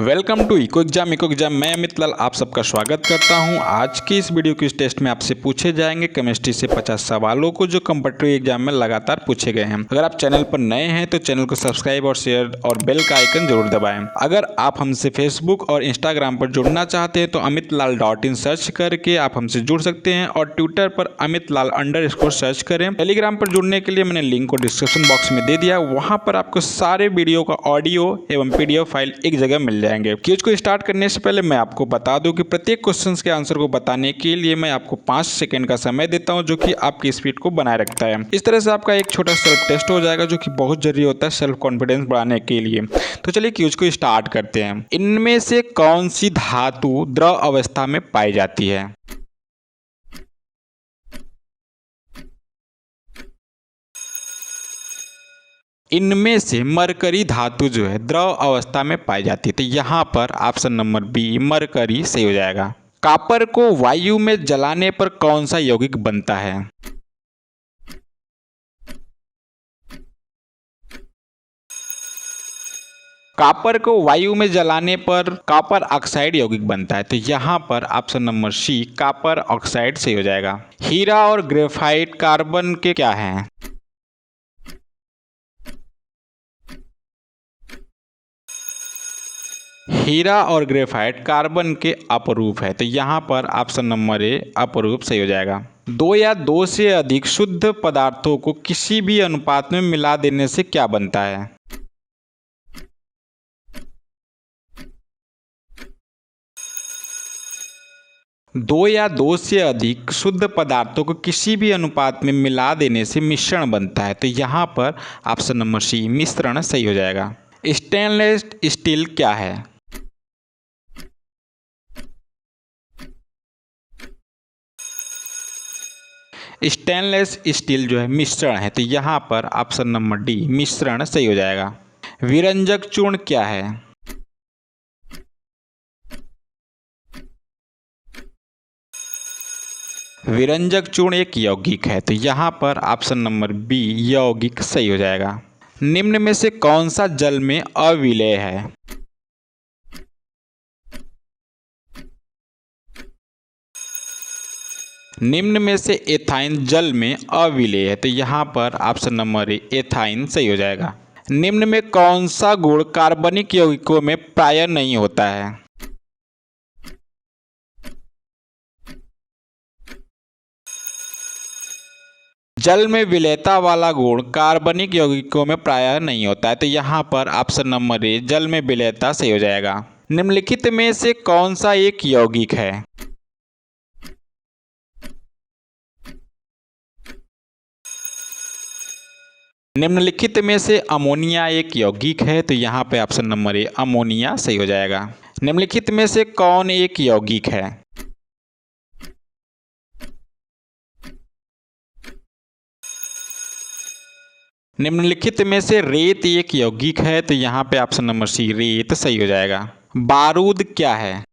Welcome to eco exam. मैं अमित लाल आप सबका स्वागत करता हूं। आज की इस वीडियो क्विज टेस्ट में आपसे पूछे जाएंगे केमिस्ट्री से 50 सवालों को जो कॉम्पिटिटिव एग्जाम में लगातार पूछे गए हैं। अगर आप चैनल पर नए हैं तो चैनल को सब्सक्राइब और शेयर और बेल का आइकन जरूर दबाएं। अगर आप हमसे फेसबुक और इंस्टाग्राम पर जुड़ना चाहते हैं तो amitlaal.in सर्च करके आप हमसे जुड़ सकते हैं और ट्विटर पर amitlaal_ सर्च करें। टेलीग्राम पर जुड़ने के लिए मैंने लिंक को डिस्क्रिप्शन बॉक्स में दे दिया। वहां पर आपको सारे वीडियो का ऑडियो एवं पीडीएफ फाइल एक जगह मिल जाएंगे। क्विज को स्टार्ट करने से पहले मैं आपको बता दूं कि प्रत्येक क्वेश्चन के आंसर को बताने के लिए मैं आपको 5 सेकंड का समय देता हूं, जो कि आपकी स्पीड को बनाए रखता है। इस तरह से आपका एक छोटा सेल्फ टेस्ट हो जाएगा, जो कि बहुत जरूरी होता है सेल्फ कॉन्फिडेंस बढ़ाने के लिए। तो चलिए क्विज को स्टार्ट करते हैं। इनमें से कौन सी धातु द्रव अवस्था में पाई जाती है? इनमें से मरकरी धातु जो है द्रव अवस्था में पाई जाती है। तो यहाँ पर ऑप्शन नंबर बी मरकरी सही हो जाएगा। कॉपर को वायु में जलाने पर कौन सा यौगिक बनता है? कॉपर को वायु में जलाने पर कॉपर ऑक्साइड यौगिक बनता है। तो यहाँ पर option number C copper oxide सही हो जाएगा। हीरा और ग्रेफाइट कार्बन के क्या हैं? हीरा और ग्रेफाइट कार्बन के अपरूप है। तो यहाँ पर ऑप्शन नंबर ए अपरूप सही हो जाएगा। दो या दो से अधिक शुद्ध पदार्थों को किसी भी अनुपात में मिला देने से क्या बनता है? दो या दो से अधिक शुद्ध पदार्थों को किसी भी अनुपात में मिला देने से मिश्रण बनता है। तो यहाँ पर ऑप्शन नंबर सी मिश्रण सही हो जाएगा। स्टेनलेस स्टील क्या है? स्टेनलेस स्टील जो है मिश्रण है। तो यहाँ पर ऑप्शन नंबर डी मिश्रण सही हो जाएगा। विरंजक चूर्ण क्या है? विरंजक चूर्ण एक यौगिक है। तो यहाँ पर ऑप्शन नंबर बी यौगिक सही हो जाएगा। निम्न में से कौन सा जल में अविलेय है? निम्न में से एथाइन जल में अविलेय है। तो यहाँ पर ऑप्शन नंबर ए एथाइन सही हो जाएगा। निम्न में कौन सा गुण कार्बनिक यौगिकों में प्राय नहीं होता है? जल में विलेयता वाला गुण कार्बनिक यौगिकों में प्राय नहीं होता है। तो यहाँ पर ऑप्शन नंबर ए जल में विलेयता सही हो जाएगा। निम्नलिखित में से कौन सा एक यौगिक है? निम्नलिखित में से अमोनिया एक यौगिक है। तो यहाँ पे ऑप्शन नंबर ए अमोनिया सही हो जाएगा। निम्नलिखित में से कौन एक यौगिक है? निम्नलिखित में से रेत एक यौगिक है। तो यहाँ पे ऑप्शन नंबर सी रेत सही हो जाएगा। बारूद क्या है?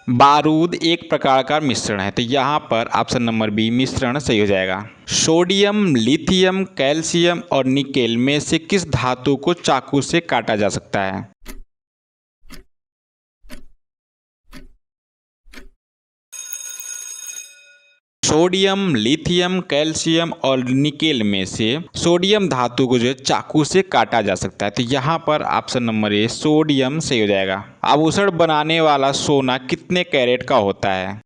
बारूद एक प्रकार का मिश्रण है। तो यहाँ पर ऑप्शन नंबर बी मिश्रण सही हो जाएगा। सोडियम, लिथियम, कैल्शियम और निकेल में से किस धातु को चाकू से काटा जा सकता है? सोडियम, लिथियम, कैल्शियम और निकेल में से सोडियम धातु को जो है चाकू से काटा जा सकता है। तो यहाँ पर ऑप्शन नंबर ए सोडियम सही हो जाएगा। आभूषण बनाने वाला सोना कितने कैरेट का होता है?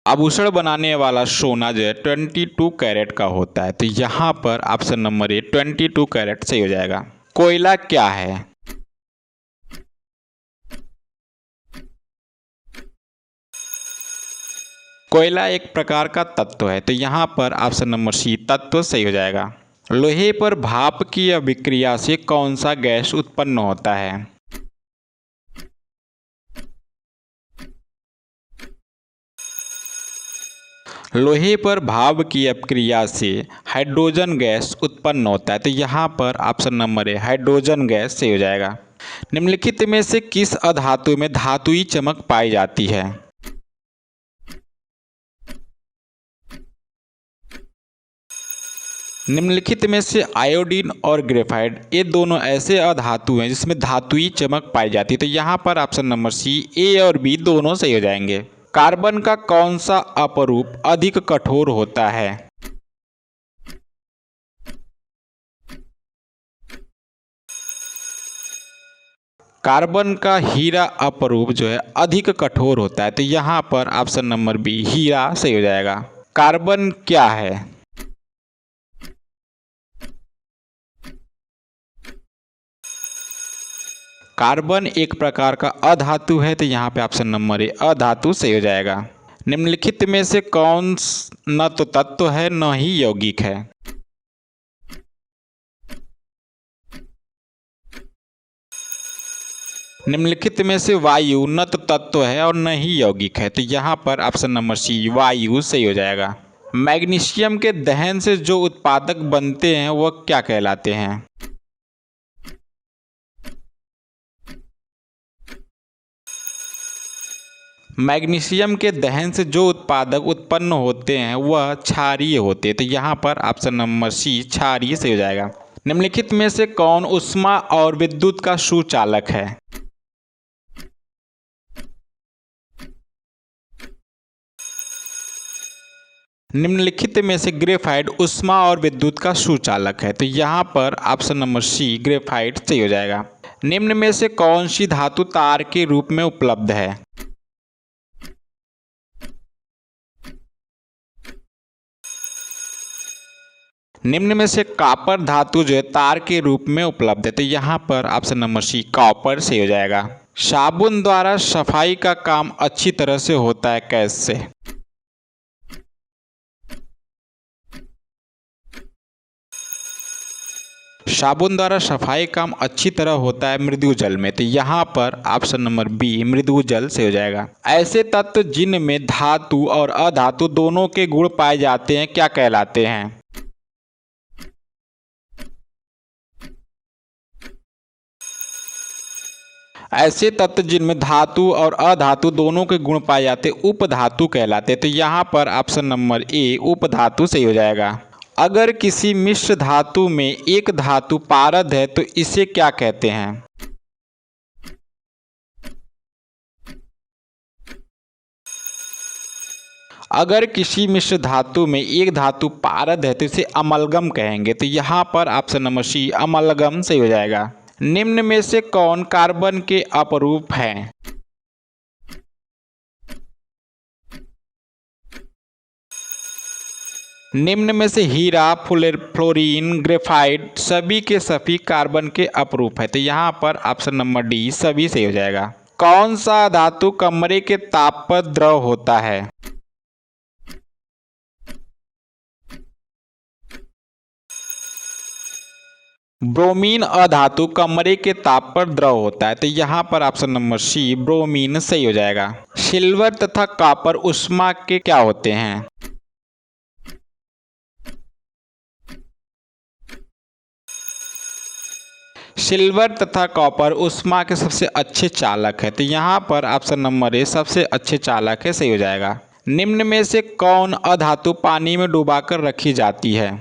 आभूषण बनाने वाला सोना जो है 22 कैरेट का होता है। तो यहाँ पर ऑप्शन नंबर ए 22 कैरेट सही हो जाएगा। कोयला क्या है? कोयला एक प्रकार का तत्व है। तो यहाँ पर ऑप्शन नंबर सी तत्व सही हो जाएगा। लोहे पर भाप की अभिक्रिया से कौन सा गैस उत्पन्न होता है? लोहे पर भाप की अभिक्रिया से हाइड्रोजन गैस उत्पन्न होता है। तो यहाँ पर ऑप्शन नंबर है हाइड्रोजन गैस सही हो जाएगा। निम्नलिखित में से किस अधातु में धातुई चमक पाई जाती है? निम्नलिखित में से आयोडीन और ग्रेफाइट ये दोनों ऐसे अधातु हैं जिसमें धातुई चमक पाई जाती है। तो यहाँ पर ऑप्शन नंबर सी, ए और बी दोनों सही हो जाएंगे। कार्बन का कौन सा अपरूप अधिक कठोर होता है? कार्बन का हीरा अपरूप जो है अधिक कठोर होता है। तो यहाँ पर ऑप्शन नंबर बी, हीरा सही हो जाएगा। कार्बन क्या है? कार्बन एक प्रकार का अधातु है। तो यहाँ पे ऑप्शन नंबर ए, अधातु सही हो जाएगा। निम्नलिखित में से कौन न तो तत्व है न ही यौगिक है? निम्नलिखित में से वायु न तो तत्व है और न ही यौगिक है। तो यहाँ पर ऑप्शन नंबर सी, वायु सही हो जाएगा। मैग्नीशियम के दहन से जो उत्पादक बनते हैं वह क्या कहलाते हैं? मैग्नीशियम के दहन से जो उत्पादक उत्पन्न होते हैं वह क्षारीय होते हैं। तो यहाँ पर ऑप्शन नंबर सी, क्षारीय सही हो जाएगा। निम्नलिखित में से कौन ऊष्मा और विद्युत का सुचालक है? निम्नलिखित में से ग्रेफाइट ऊष्मा और विद्युत का सुचालक है। तो यहाँ पर ऑप्शन नंबर सी, ग्रेफाइट सही हो जाएगा। निम्न में से कौन सी धातु तार के रूप में उपलब्ध है? निम्न में से कॉपर धातु जो है तार के रूप में उपलब्ध है। तो यहाँ पर ऑप्शन नंबर सी, कॉपर सही हो जाएगा। साबुन द्वारा सफाई का काम अच्छी तरह से होता है कैसे? साबुन द्वारा सफाई काम अच्छी तरह होता है मृदु जल में। तो यहाँ पर ऑप्शन नंबर बी, मृदु जल से हो जाएगा। ऐसे तत्व जिनमें धातु और अधातु दोनों के गुण पाए जाते हैं क्या कहलाते हैं? ऐसे तत्व जिनमें धातु और अधातु दोनों के गुण पाए जाते उपधातु कहलाते। तो यहाँ पर ऑप्शन नंबर ए, उपधातु सही हो जाएगा। अगर किसी मिश्र धातु में एक धातु पारद है तो इसे क्या कहते हैं? अगर किसी मिश्र धातु में एक धातु पारद है तो इसे अमलगम कहेंगे। तो यहाँ पर ऑप्शन नंबर सी, अमलगम सही हो जाएगा। निम्न में से कौन कार्बन के अपरूप हैं? निम्न में से हीरा, फ्लोरीन, ग्रेफाइट सभी के सभी कार्बन के अपरूप है। तो यहाँ पर ऑप्शन नंबर डी, सभी सही हो जाएगा। कौन सा धातु कमरे के ताप पर द्रव होता है? ब्रोमीन अधातु कमरे के ताप पर द्रव होता है। तो यहाँ पर ऑप्शन नंबर सी, ब्रोमीन सही हो जाएगा। सिल्वर तथा कॉपर ऊष्मा के क्या होते हैं? सिल्वर तथा कॉपर ऊष्मा के सबसे अच्छे चालक है। तो यहाँ पर ऑप्शन नंबर ए, सबसे अच्छे चालक है सही हो जाएगा। निम्न में से कौन अधातु पानी में डुबाकर रखी जाती है?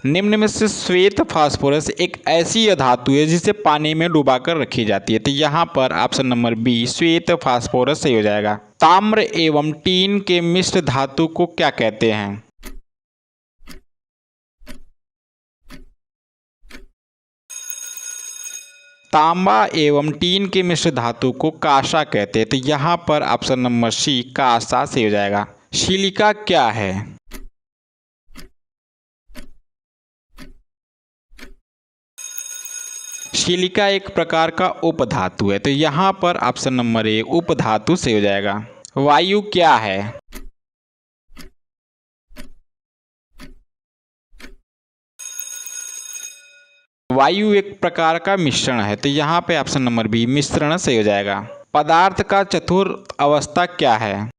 निम्न में से श्वेत फास्फोरस एक ऐसी अधातु है जिसे पानी में डुबाकर रखी जाती है। तो यहाँ पर ऑप्शन नंबर बी, श्वेत फास्फोरस सही हो जाएगा। ताम्र एवं टीन के मिश्र धातु को क्या कहते हैं? तांबा एवं टीन के मिश्र धातु को कांसा कहते हैं। तो यहाँ पर ऑप्शन नंबर सी, कांसा सही हो जाएगा। सिलिका क्या है? सिलिका एक प्रकार का उपधातु है। तो यहाँ पर ऑप्शन नंबर ए, उपधातु से हो जाएगा। वायु क्या है? वायु एक प्रकार का मिश्रण है। तो यहाँ पे ऑप्शन नंबर बी, मिश्रण से हो जाएगा। पदार्थ का चतुर्थ अवस्था क्या है?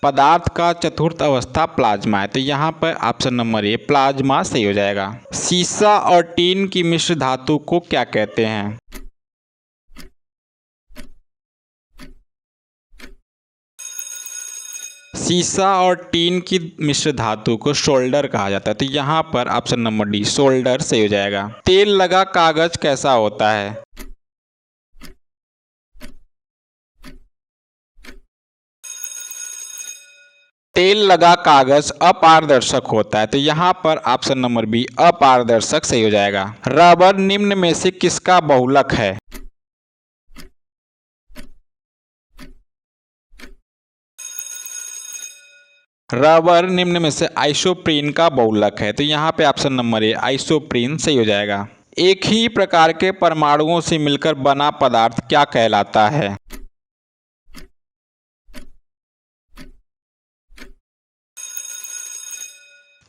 पदार्थ का चतुर्थ अवस्था प्लाज्मा है, तो यहाँ पर ऑप्शन नंबर ए प्लाज्मा सही हो जाएगा। सीसा और टीन की मिश्र धातु को क्या कहते हैं? सीसा और टीन की मिश्र धातु को सोल्डर कहा जाता है, तो यहाँ पर ऑप्शन नंबर डी सोल्डर सही हो जाएगा। तेल लगा कागज कैसा होता है? तेल लगा कागज अपारदर्शक होता है, तो यहाँ पर ऑप्शन नंबर बी अपारदर्शक सही हो जाएगा। रबर निम्न में से किसका बहुलक है? रबर निम्न में से आइसोप्रीन का बहुलक है, तो यहाँ पे ऑप्शन नंबर ए आइसोप्रीन सही हो जाएगा। एक ही प्रकार के परमाणुओं से मिलकर बना पदार्थ क्या कहलाता है?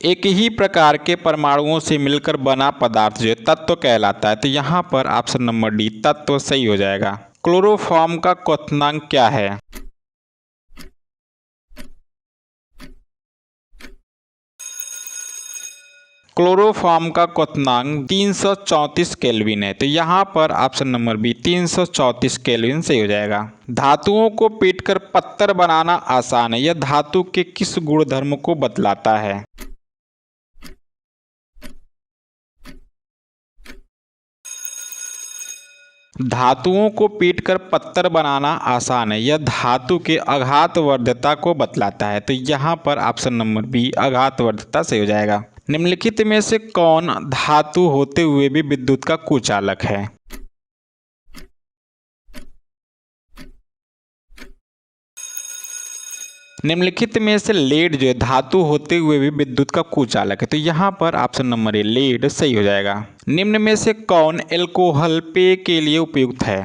एक ही प्रकार के परमाणुओं से मिलकर बना पदार्थ जो तत्व कहलाता है, तो यहाँ पर ऑप्शन नंबर डी तत्व सही हो जाएगा। क्लोरोफॉर्म का क्वथनांक क्या है? क्लोरोफॉर्म का क्वथनांक 334 केल्विन है, तो यहाँ पर ऑप्शन नंबर बी 334 केल्विन सही हो जाएगा। धातुओं को पीटकर पत्थर बनाना आसान है, यह धातु के किस गुणधर्म को बतलाता है? धातुओं को पीटकर पत्थर बनाना आसान है, यह धातु के आघातवर्धता को बतलाता है, तो यहाँ पर ऑप्शन नंबर बी आघातवर्धता सही हो जाएगा। निम्नलिखित में से कौन धातु होते हुए भी विद्युत का कुचालक है? निम्नलिखित में से लेड जो है धातु होते हुए भी विद्युत का कुचालक है, तो यहाँ पर ऑप्शन नंबर ए लेड सही हो जाएगा। निम्न में से कौन एल्कोहल पेय के लिए उपयुक्त है?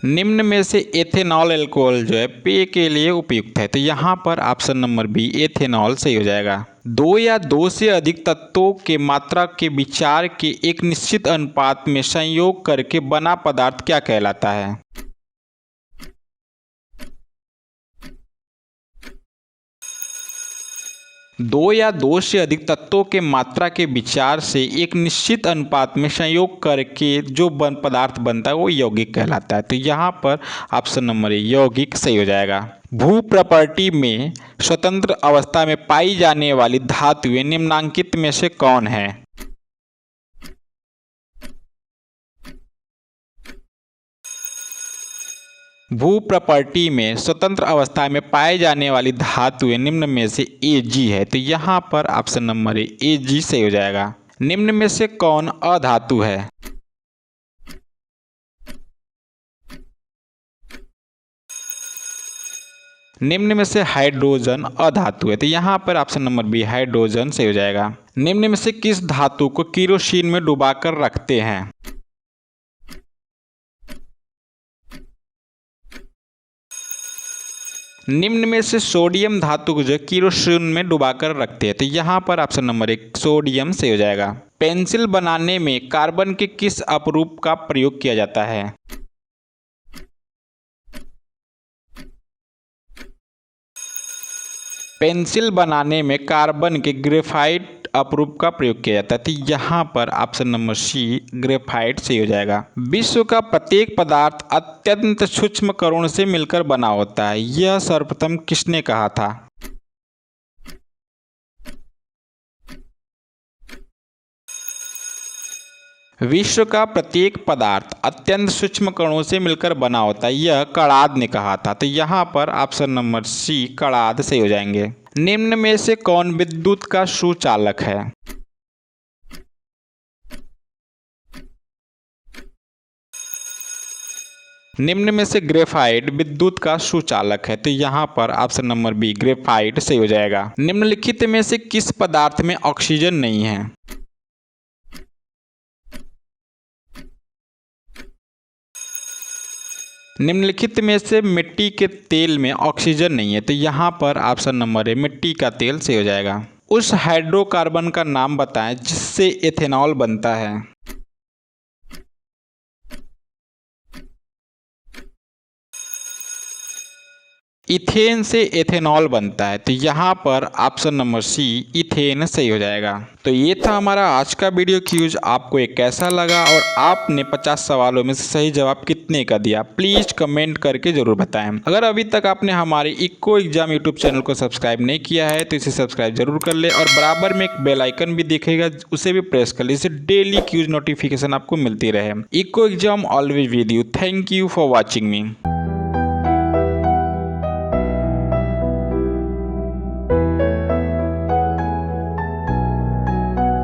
निम्न में से एथेनॉल एल्कोहल जो है पेय के लिए उपयुक्त है, तो यहाँ पर ऑप्शन नंबर बी एथेनॉल सही हो जाएगा। दो या दो से अधिक तत्वों के मात्रा के विचार के एक निश्चित अनुपात में संयोग करके बना पदार्थ क्या कहलाता है? दो या दो से अधिक तत्वों के मात्रा के विचार से एक निश्चित अनुपात में संयोग करके जो पदार्थ बनता है वो यौगिक कहलाता है, तो यहाँ पर ऑप्शन नंबर ए यौगिक सही हो जाएगा। भू प्रॉपर्टी में स्वतंत्र अवस्था में पाई जाने वाली धातुएं निम्नांकित में से कौन है? भू प्रॉपर्टी में स्वतंत्र अवस्था में पाए जाने वाली धातुएं निम्न में से Ag है, तो यहाँ पर ऑप्शन नंबर ए Ag सही हो जाएगा। निम्न में से कौन अधातु है? निम्न में से हाइड्रोजन अधातु है, तो यहाँ पर ऑप्शन नंबर बी हाइड्रोजन सही हो जाएगा। निम्न में से किस धातु को केरोसिन में डुबाकर रखते हैं? निम्न में से सोडियम धातु को जो केरोसिन में डुबाकर रखते हैं, तो यहाँ पर ऑप्शन नंबर एक सोडियम से हो जाएगा। पेंसिल बनाने में कार्बन के किस अपरूप का प्रयोग किया जाता है? पेंसिल बनाने में कार्बन के ग्रेफाइट अपरूप का प्रयोग किया जाता है, तो यहाँ पर ऑप्शन नंबर सी ग्रेफाइट से हो जाएगा। विश्व का प्रत्येक पदार्थ अत्यंत सूक्ष्म कणों से मिलकर बना होता है, यह सर्वप्रथम किसने कहा था? विश्व का प्रत्येक पदार्थ अत्यंत सूक्ष्म कणों से मिलकर बना होता है, यह कणाद ने कहा था, तो यहाँ पर ऑप्शन नंबर सी कणाद से हो जाएंगे। निम्न में से कौन विद्युत का सुचालक है? निम्न में से ग्रेफाइट विद्युत का सुचालक है, तो यहाँ पर ऑप्शन नंबर बी ग्रेफाइट सही हो जाएगा। निम्नलिखित में से किस पदार्थ में ऑक्सीजन नहीं है? निम्नलिखित में से मिट्टी के तेल में ऑक्सीजन नहीं है, तो यहाँ पर ऑप्शन नंबर है मिट्टी का तेल से हो जाएगा। उस हाइड्रोकार्बन का नाम बताएं जिससे एथेनॉल बनता है। इथेन से एथेनॉल बनता है। तो यहाँ पर ऑप्शन नंबर सी इथेन सही हो जाएगा। तो ये था हमारा आज का वीडियो क्यूज। आपको ये कैसा लगा और आपने 50 सवालों में से सही जवाब कितने का दिया, प्लीज कमेंट करके जरूर बताएं। अगर अभी तक आपने हमारे इको एग्जाम यूट्यूब चैनल को सब्सक्राइब नहीं किया है तो इसे सब्सक्राइब जरूर कर ले और बराबर में एक बेल आइकन भी दिखेगा, उसे भी प्रेस कर ले, इससे डेली क्यूज नोटिफिकेशन आपको मिलती रहे। Eco exam always with you. Thank you for watching me.